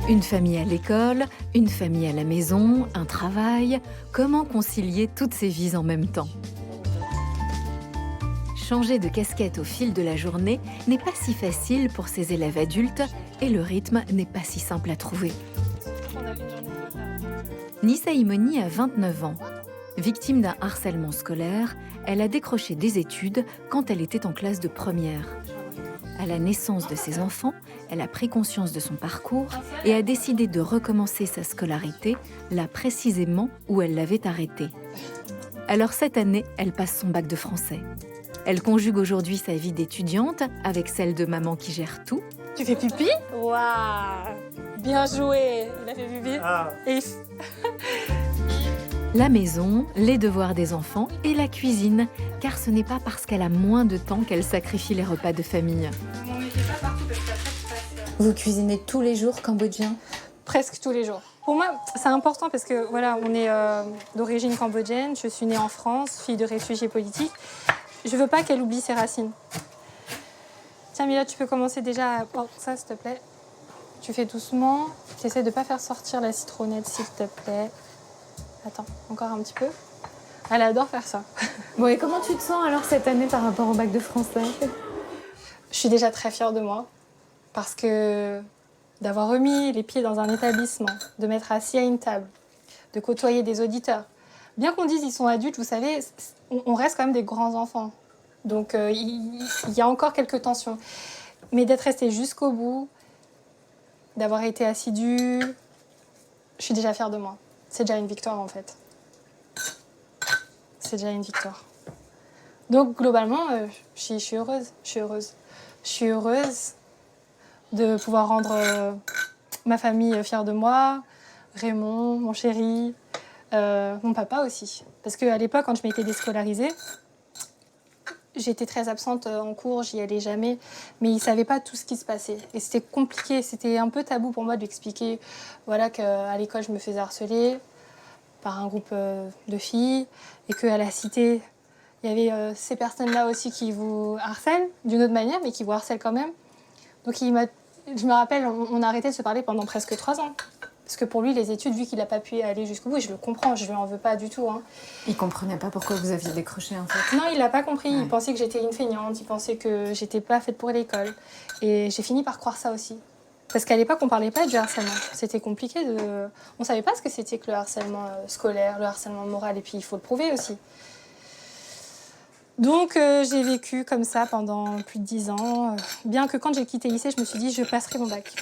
Une famille à l'école, une famille à la maison, un travail. Comment concilier toutes ces vies en même temps? Changer de casquette au fil de la journée n'est pas si facile pour ces élèves adultes et le rythme n'est pas si simple à trouver. Nissa Imoni a 29 ans. Victime d'un harcèlement scolaire, elle a décroché des études quand elle était en classe de première. À la naissance de ses enfants, elle a pris conscience de son parcours et a décidé de recommencer sa scolarité là précisément où elle l'avait arrêtée. Alors cette année, elle passe son bac de français. Elle conjugue aujourd'hui sa vie d'étudiante avec celle de maman qui gère tout. Tu fais pipi? Waouh! Bien joué! Il a fait pipi. Et La maison, les devoirs des enfants et la cuisine, car ce n'est pas parce qu'elle a moins de temps qu'elle sacrifie les repas de famille. Vous cuisinez tous les jours cambodgien? presque tous les jours. Pour moi, c'est important parce que voilà, on est d'origine cambodgienne. Je suis née en France, fille de réfugiés politiques. Je veux pas qu'elle oublie ses racines. Tiens, Mila, tu peux commencer déjà à... Oh, ça, s'il te plaît. Tu fais doucement. Tu essaies de pas faire sortir la citronnette, s'il te plaît. Attends, encore un petit peu. Elle adore faire ça. Bon, et comment tu te sens alors cette année par rapport au bac de français? Je suis déjà très fière de moi parce que d'avoir remis les pieds dans un établissement, de m'être assis à une table, de côtoyer des auditeurs. Bien qu'on dise ils sont adultes, vous savez, on reste quand même des grands enfants. Donc il y a encore quelques tensions. Mais d'être resté jusqu'au bout, d'avoir été assidue, je suis déjà fière de moi. C'est déjà une victoire en fait. C'est déjà une victoire. Donc globalement, je suis heureuse. Je suis heureuse de pouvoir rendre ma famille fière de moi, Raymond, mon chéri, mon papa aussi. Parce qu'à l'époque, quand je m'étais déscolarisée, j'étais très absente en cours, j'y allais jamais, mais il ne savait pas tout ce qui se passait. Et c'était compliqué, c'était un peu tabou pour moi de lui expliquer voilà, qu'à l'école, je me faisais harceler par un groupe de filles et qu'à la cité, il y avait ces personnes-là aussi qui vous harcèlent d'une autre manière, mais qui vous harcèlent quand même. Donc je me rappelle, on a arrêté de se parler pendant presque 3 ans. Parce que pour lui, les études, vu qu'il n'a pas pu aller jusqu'au bout, et je le comprends, je ne lui en veux pas du tout. Hein. Il comprenait pas pourquoi vous aviez décroché en fait. Non, il n'a pas compris. Ouais. Il pensait que j'étais une feignante, il pensait que j'étais pas faite pour l'école. Et j'ai fini par croire ça aussi. Parce qu'à l'époque, on parlait pas du harcèlement. C'était compliqué de... On savait pas ce que c'était que le harcèlement scolaire, le harcèlement moral, et puis il faut le prouver aussi. Donc j'ai vécu comme ça pendant plus de 10 ans. Bien que quand j'ai quitté le lycée, je me suis dit je passerai mon bac.